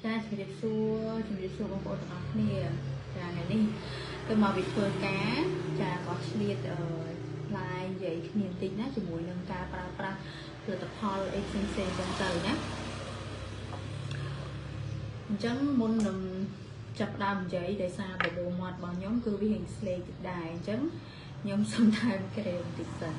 cha chỉ được xua bông bông đó nè cha này đi tôi mà bị phơi cá cha có liệt lại vậy niềm tin á chỉ mùi nâng ca pra rồi tập hall sen trong trời nhá chấm môn nằm chập đam vậy để sao để bộ mặt bằng nhóm cư vi hình slay đài chấm nhóm sometimes cái đều tịch dần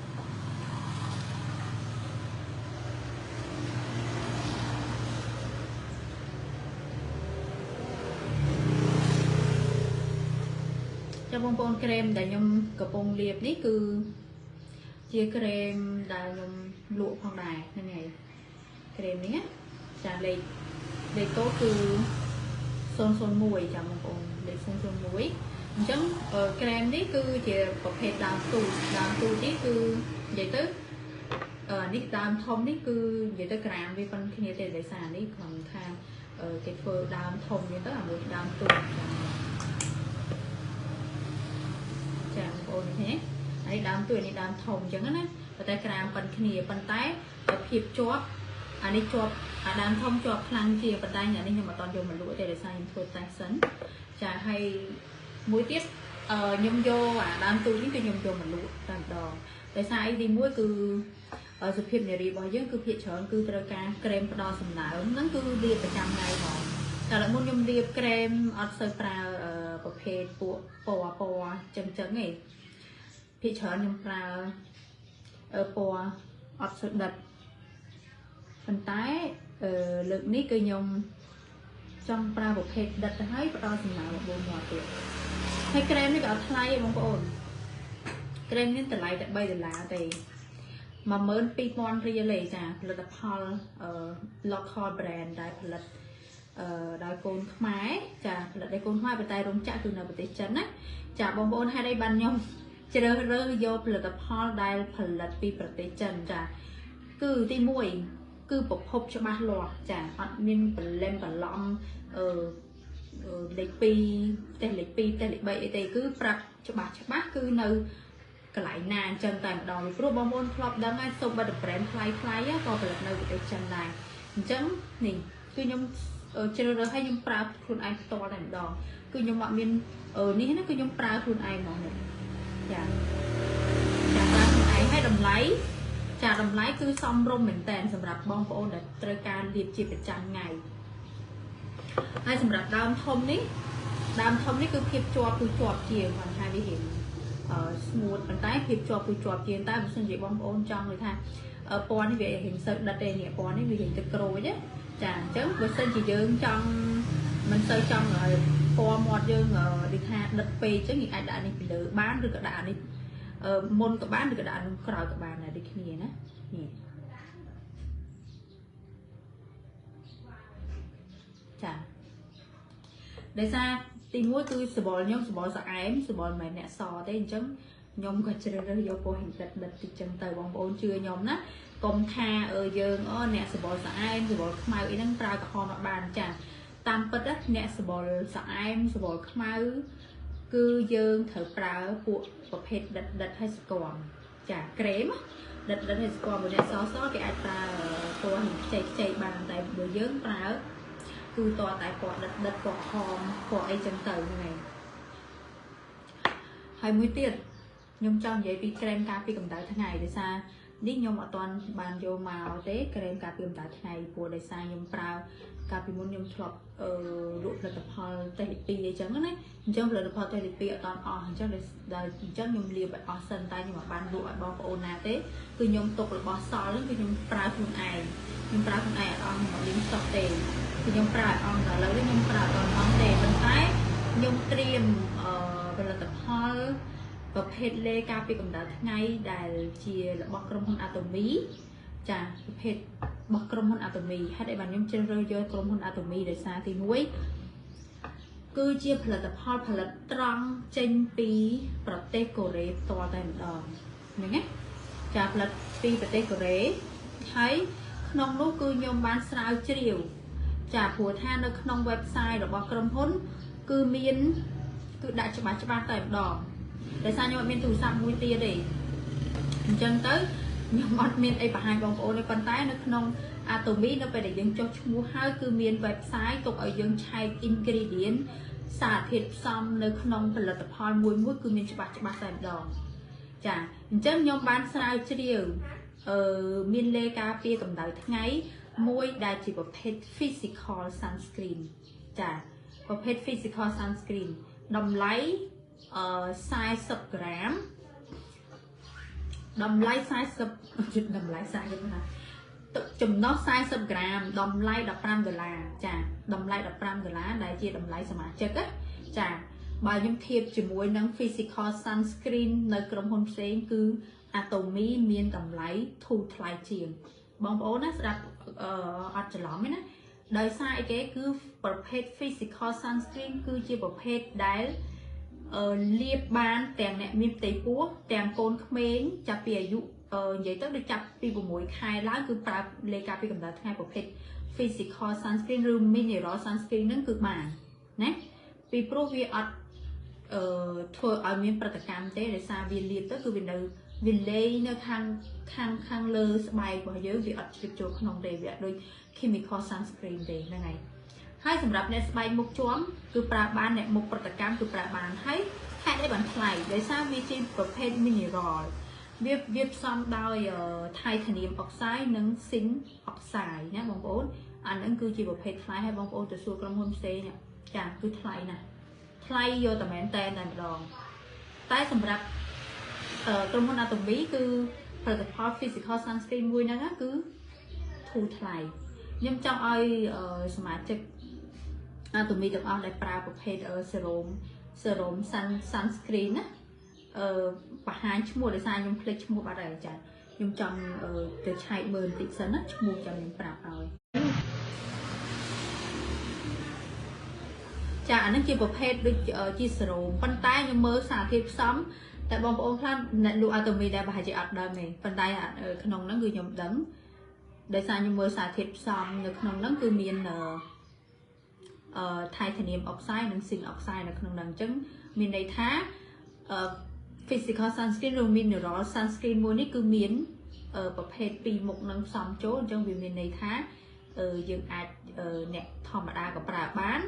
cho bông bông kem đại nhom cặp bông liệp ní cứ chia kem đại nhom lụa phong đài nên ngày kem ní trả lời để có cứ son mùi chả bông bông để son muối chấm kem ní cứ chỉ có hệ đào tù ní cứ vậy tới ní đào thông ní cứ vậy tới gram vì con khi để sàn ní còn tham cái phơi đào thông như tới là một đào tù chạm ôn thế ấy đám tuổi này đám thòng chẳng á và tay càm phần khỉa phần tay và hiệp chóp anh đi chóp đám thông chóp khăn kia phần tay nhà đi nhưng mà toàn dùng mình lụa để sai phơi tay sấn chả hay muối tiết nhôm vô đám tuổi những cái nhôm vô mình lụa làm đòn tại sao đi muối cứ ở dịp hiệp này đi bao giờ cứ hiệp chọn cứ tơ cá kem đo sầm nở nó cứ đi phải trăm ngày mà cả là muốn nhôm điệp kem ở sơ praประเภทปัวจังไงพี่เชิญยังปลาปัวอดสุดดัดphần tái lượng ní cơ nhung trong pra một hệ đặt thấy và đo thành nào một bộ mùa tuyệt hay kem ní cả thay bông ổn kem ní từ lại tại bây giờ là thì mà mới pipon ria lệ chả là tập hall local brand đạiផលិតđại côn máy chả là đại côn hoa về tay rung chạ từ nào về tay chấn á chả bông bông hai đây ban nhung chờ rơi vô là tập hall đạiផលិត ពីប្រទេសចិនចាគឺទី1គឺប្រភពច្បាស់លាស់ចាអត់មានប្រឡែមប្រឡំលេខ2តែលេខ2តែលេខ3អីទេគឺប្រាប់ច្បាស់គឺនៅកន្លែងណាអញ្ចឹងតែម្ដងព្រោះបងប្អូនធ្លាប់ដឹងហើយសូមបិទ brand ថ្លៃក៏ផលិតនៅប្រទេសចិនដែរអញ្ចឹងនេះគឺខ្ញុំជ្រើសរើសឲ្យខ្ញុំប្រើខ្លួនឯងផ្ទាល់តែម្ដងគឺខ្ញុំអត់មាននេះណាគឺខ្ញុំប្រើខ្លួនឯងហ្មងចាប្រើខ្លួនឯងឲ្យតម្លៃគឺសមរម្យមែនតើសម្រាប់បងប្អូនដែលត្រូវការលាបជាប្រចាំថ្ងៃហើយសម្រាប់ដើមធំនេះគឺភាពជាប់ជាងគាត់ថាវារៀងsmooth ប៉ុន្តែភាពជាប់ជាងតែបើសិនជាបងប្អូនចង់និយាយថាពណ៌នេះវារៀងសូវដិតទេនេះពណ៌នេះវារៀងទឹកក្រូចណាចាអញ្ចឹងបើសិនជាយើងចង់មិនសូវចង់ឲ្យពណ៌មាត់យើងដូចថាដិតពេកអញ្ចឹងយើងអាចដាក់នេះពីលើបានឬក៏ដាក់នេះមុនក៏បានឬក៏ដាក់នឹងក្រោយក៏បានដែរដូចគ្នាណានេះចាដោយសារទី1គឺសបល់ខ្ញុំសបល់ស្អែមសបល់មិនអ្នកសទេអញ្ចឹងខ្ញុំក៏ជ្រើសរើសយកពណ៌ហិនដិតតិចចឹងទៅបងប្អូនជឿខ្ញុំណាកុំថាយើងអ្នកសបល់ស្អែមសបល់ខ្មៅអីហ្នឹងប្រើក្រហមអត់បានចាតាមពិតអ្នកសបល់ស្អែមសបល់ខ្មៅគឺយើងត្រូវប្រើពួកប្រភេទដិតឲ្យស្គាល់ចាក្រែមដិតឲ្យស្គាល់មួយអ្នកសគេអាចប្រើពណ៌ខ្ចីបានតែបើយើងប្រើគឺតតែពណ៌ដិតពណ៌ហមពណ៌អីចឹងទៅហ្នឹងហើយមួយទៀតខ្ញុំចង់និយាយពីក្រែមការពារកម្ដៅថ្ងៃដោយសារនេះខ្ញុំអត់ទាន់បានយកមកទេក្រែមការពារកម្ដៅថ្ងៃព្រោះដោយសារខ្ញុំប្រើកាលពីមុនខ្ញុំធ្លាប់លក់ផលិតផលតេស្ត2អីចឹងណាអញ្ចឹងផលិតផលតេស្ត2អត់ទាន់អស់អញ្ចឹងខ្ញុំលាបឲ្យអស់សិនតែខ្ញុំមិនបានលក់ឲ្យបងប្អូនណាទេគឺខ្ញុំទុករបស់សល់ហ្នឹងគឺខ្ញុំប្រើខ្លួនឯងអត់អស់ខ្ញុំលាងស្តុកទេគឺខ្ញុំប្រើឲ្យអស់ដល់ឥឡូវនេះខ្ញុំប្រើអត់អស់ទេប៉ុន្តែខ្ញុំត្រៀមផលិតផលប្រភេទលេការពារកម្ដៅថ្ងៃដែលជារបស់ក្រុមហ៊ុន Atomy ចាប្រភេទរបស់ក្រុមហ៊ុន Atomy ហេតុអីបានខ្ញុំជ្រើសរើសយកក្រុមហ៊ុន Atomy ដោយសារទី1គឺជាផលិតផលផលិតត្រង់ចេញពីប្រទេសកូរ៉េផ្ទាល់តែម្ដងហ្នឹងណាចាផលិតពីប្រទេសកូរ៉េហើយក្នុងនោះគឺខ្ញុំបានស្រាវជ្រាវចាព្រោះថានៅក្នុង website របស់ក្រុមហ៊ុនគឺមានគឺដាក់ច្បាស់តែម្ដងដោយសារខ្ញុំអត់មានទូរស័ព្ទមួយទៀតទេអញ្ចឹងទៅខ្ញុំអត់មានអីបង្ហាញបងប្អូនទេប៉ុន្តែនៅក្នុង Atomy នៅពេលដែលយើងចុះឈ្មោះហើយគឺមាន website ទុកឲ្យយើងឆែក ingredient សារធាតុផ្សំនៅក្នុងផលិតផលមួយគឺមានច្បាស់តែម្ដងចាអញ្ចឹងខ្ញុំបានស្រាវជ្រាវមានលេខការពារកម្ដៅថ្ងៃមួយដែលជាប្រភេទ physical sunscreen ចាប្រភេទ physical sunscreen តម្លៃ40 ក្រាមតម្លៃ40តម្លៃ40ណាចំណុះ40 ក្រាមតម្លៃ$15ចាតម្លៃ$15ដែលជាតម្លៃសមាជិកចាបើខ្ញុំធៀបជាមួយនឹង physical sunscreen នៅក្រុមហ៊ុនផ្សេងគឺ Atomy មានតម្លៃធូរថ្លៃជាងបងប្អូនណាស្ដាប់អត់ច្រឡំទេណាដោយសារអីគេគឺប្រភេទ physical sunscreen គឺជាប្រភេទដែលលាបបានទាំងអ្នកមានផ្ទៃពោះទាំងកូនក្មេងចាប់ពីអាយុនិយាយទៅដូចចាប់ពី6 ខែឡើងគឺប្រើលេខការពារកម្ដៅថ្ងៃប្រភេទ physical sunscreen ឬ mineral sunscreen ហ្នឹងគឺបានណាពីព្រោះវាអត់ធ្វើឲ្យមានប្រតិកម្មទេដោយសារវាលាបទៅគឺវានៅវាលេងនៅខាងលើស្បែករបស់យើងវាអត់ជ្រាបចូលក្នុងទេវាអត់ដូច chemical sunscreen ទេហ្នឹងហើយហើយសម្រាប់អ្នកស្បែកមុខជាំគឺប្រើបានអ្នកមុខប្រតិកម្មគឺប្រើបានហើយហេតុអីបានថ្លៃដោយសារវាជាប្រភេទ mineral វាផ្សំដោយ titanium oxide និង zinc oxide ណាបងប្អូនអាហ្នឹងគឺជាប្រភេទថ្លៃហើយបងប្អូនទៅសួរក្រុមហ៊ុនផ្សេងចាគឺថ្លៃណាស់ថ្លៃយកតែមែនតែម្ដងតែសម្រាប់ក្រុមហ៊ុន Atomy គឺផលិតផល physical sunscreen មួយហ្នឹងគឺធូរថ្លៃខ្ញុំចង់ឲ្យសមាជិក Atomy ទាំងអស់ដែលប្រើប្រភេទ serum sunscreen ណាបង្ហាញឈ្មោះដោយសារខ្ញុំភ្លេចឈ្មោះបាត់ហើយចាខ្ញុំចង់ទៅឆែកមើលបន្តិចសិនណាឈ្មោះចាំខ្ញុំប្រាប់ឲ្យចាអានេះជាប្រភេទដូចជាសេរ៉ូមប៉ុន្តែខ្ញុំមើលសារធាតុផ្សំតែបងប្អូនខ្លះអ្នកលក់ Atomy ដែរប្រហែលជាអត់ដឹងទេប៉ុន្តែក្នុងហ្នឹងគឺខ្ញុំដឹងដោយសារខ្ញុំមើលសារធាតុផ្សំនៅក្នុងហ្នឹងគឺមានtitanium oxide និង zinc oxide នៅក្នុងហ្នឹងអញ្ចឹងមានន័យថាphysical sunscreen ឬ mineral sunscreen មួយនេះគឺមានប្រភេទ2មុខនឹងផ្សំចូលអញ្ចឹងវាមានន័យថាយើងអាចអ្នកធម្មតាក៏ប្រើបាន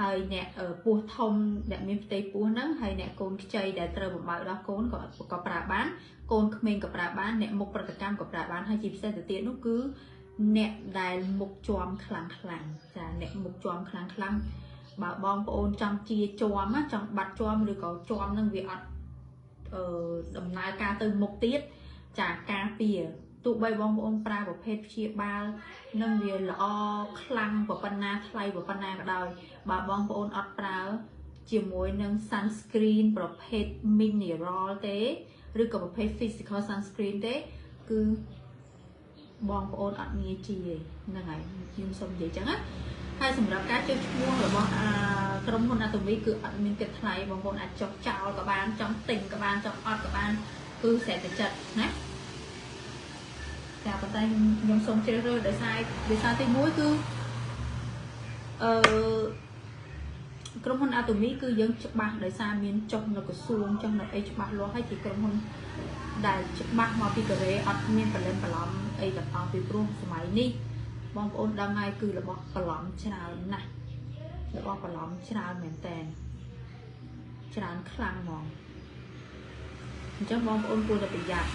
ហើយអ្នកពោះធំអ្នកមានផ្ទៃពោះហ្នឹងហើយអ្នកកូនខ្ចីដែលត្រូវបំបើកដល់កូនក៏ប្រើបានកូនក្មេងក៏ប្រើបានអ្នកមុខប្រតិកម្មក៏ប្រើបានហើយជាពិសេសទៅទៀតនោះគឺអ្នកដែលមុខជាំខ្លាំងចាអ្នកមុខជាំខ្លាំងបើបងប្អូនចង់ជាជាំចង់បាត់ជាំឬក៏ជាំហ្នឹងវាអត់ដំណើរការទៅមុខទៀតចាការពារទោះបីបងប្អូនប្រើប្រភេទព្យាបាលនឹងវាល្អខ្លាំងប៉ុណ្ណាថ្លៃប៉ុណ្ណាក៏ដោយបើបងប្អូនអត់ប្រើជាមួយនឹង sunscreen ប្រភេទ mineral ទេឬក៏ប្រភេទ physical sunscreen ទេគឺបងប្អូនអត់ងាយជាហ្នឹងហើយខ្ញុំសូមនិយាយចឹងណាហើយសម្រាប់ការចុះឈ្មោះរបស់ក្រុមហ៊ុន Atomy គឺអត់មានគិតថ្លៃបងប្អូនអាចចុះចោលក៏បានចង់ទិញក៏បានចង់អត់ក៏បានគឺស្រេចតែចិត្តណាតែប៉ុន្តែខ្ញុំសូមជ្រើសរើសដោយសារទី1គឺក្រុមហ៊ុន Atomy គឺយើងច្បាស់ដោយសារមានចុះនៅក្រសួងចុះនៅអីច្បាស់លាស់ហើយជាក្រុមហ៊ុនដែលច្បាស់មកពីកូរ៉េអត់មានបលិនបន្លំអីទាំងអស់ពីព្រោះសម័យនេះបងប្អូនដឹងហើយគឺរបស់បន្លំច្រើនណាស់របស់បន្លំច្រើនមែនតើច្រើនខ្លាំងហ្មងអញ្ចឹងបងប្អូនគួរតែប្រយ័ត្ន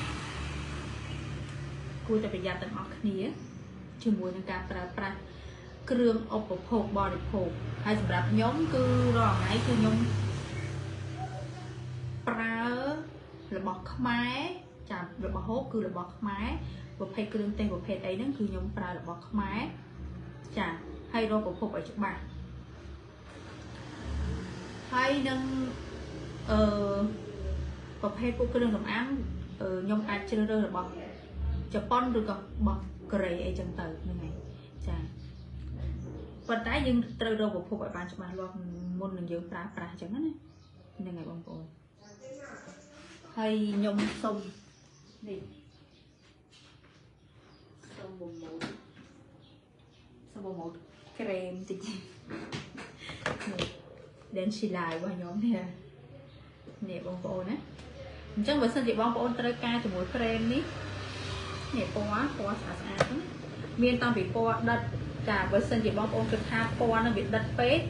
ទាំងអស់គ្នាជាមួយនឹងការប្រើប្រាស់គ្រឿងឧបភោគបរិភោគហើយសម្រាប់ខ្ញុំគឺរាល់ថ្ងៃគឺខ្ញុំប្រើរបស់ខ្មែរចារបស់ហូបគឺរបស់ខ្មែរប្រភេទគ្រឿងទេសប្រភេទអីហ្នឹងគឺខ្ញុំប្រើរបស់ខ្មែរចាហើយរកប្រភពឲ្យច្បាស់ហើយនឹងប្រភេទពួកគ្រឿងសម្អាងខ្ញុំអាចជ្រើសរើសរបស់ជប៉ុនឬក៏របស់កូរ៉េអីចឹងទៅហ្នឹងហើយចាប៉ុន្តែយើងត្រូវរកប្រភពឲ្យបានច្បាស់លាស់មុននឹងយើងប្រើប្រាស់ចឹងណាហ្នឹងហើយបងប្អូនហើយខ្ញុំសូមនេះសូមប្រម៉ូទក្រែមតិចនេះ Densila របស់ខ្ញុំនេះបងប្អូនណាអញ្ចឹងបើសិនជាបងប្អូនត្រូវការជាមួយក្រែមនេះនេះពណ៌ស្អាតៗហ្នឹង miền tam bị po đất cả với sân chỉ bóng ôn cực tha po nó bị đất pé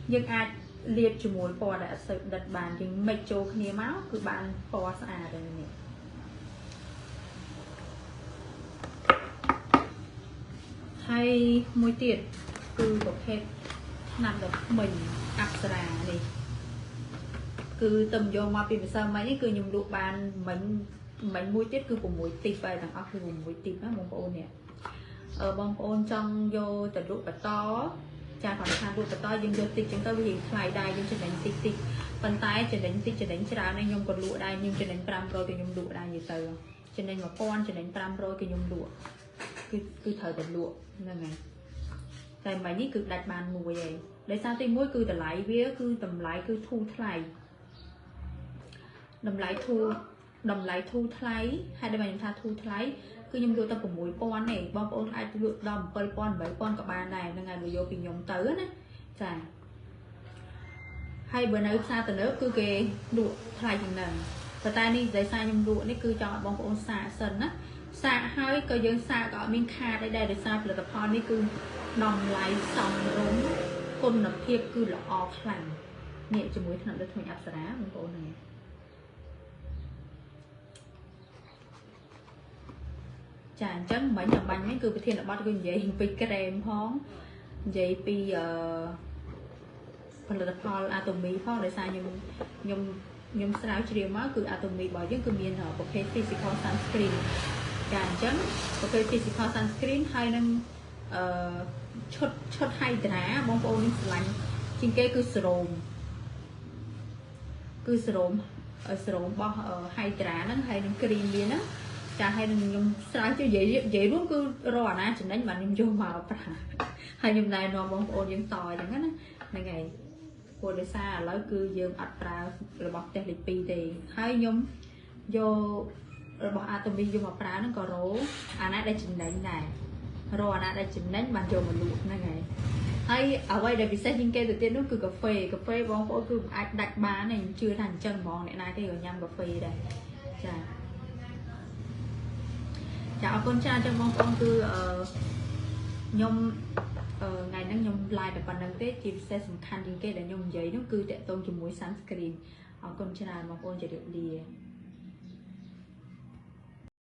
nhưng ai liệt chủ mùi po đã sự đất bàn nhưng mệt trâu kia máu cứ bàn po xa rồi nè hay mùi tiệt cứ một hết nằm được mình áp ra này cứ tầm vô mà bị sao mấy cứ nhung độ bàn mình mùi tiết cứ cùng mùi tịp về thằng ốc cứ cùng mùi tịp á mông ôn nè ở bông ôn trong vô từ độ to cha còn than độ to nhưng vô tịp chúng ta vì thay đai nhưng trên đánh tịp tịp phần tay trên đánh tịp trên đánh chả nên nhung còn lụa đai nhưng trên đánh pram rồi thì nhung lụa đai như từ cho nên mà con trên đánh pram rồi thì nhung lụa cứ thời đánh lụa nên này tại mấy ní cứ đặt bàn mùi vậy để sao thì mỗi cứ tầm lại vía cứ tầm lại cứ thu thay đầm lại thu thay hai đứa mình tha thu thay cứ nhung đôi ta cùng mũi con này bom ôn ai lựa đầm bơi con bảy con cả ba này là ngày vô bình nhom tới nè chà hay bữa nay xa từ nữa cứ kề đụa thay chừng nào và ta đi giấy xa nhung đụa này cứ cho bom ôn xả sần á xả hơi cơ dân xả gọi miếng kha đây để xa là tập con này cứ đầm lại xong đúng con nập thiệp cứ là o lành nhẹ cho mũi thằng được mình áp xả bom ôn này chả chấn mấy nhà bánh mấy cứ bị thiên là bắt cái vậy bị kem phong vậy bị phần là Paul atomy phong để sai nhung sao chỉ máu cứ atomy bỏ những cứ miền ở một cái physical sunscreen chả chấn một cái physical sunscreen hay năng chốt hay đá bông bông lạnh trên cái cứ srom bao hay đá nó hay năng cream liền á chả hay nhung sao chứ vậy luôn cứ rò na chừng đánh mà nhung vô màu hay nhung này nó bóng ôn những tỏi chẳng hết này ngày cô để xa lỡ cứ dương ắt ra rồi bọc tên lịch pi thì hay nhung vô rồi bọc atomy vô màu pra nó có rố nãy đây chừng đánh này rò nãy đây chừng đánh bàn vô mình luộc này ngày hay ở đây để bị xét những cái đầu tiên nó cứ cà phê bóng ôn cứ đặt bán này chưa thành chân bóng này cái ở nhâm cà phê đây chà chào con trai trong mong con cứ nhung ngày năng nhung like để phần đăng tết chia sẻ sủng khăn những cái để nhung giấy nó cứ tệ tôn cho mũi sunscreen con trai mong conจะđược đi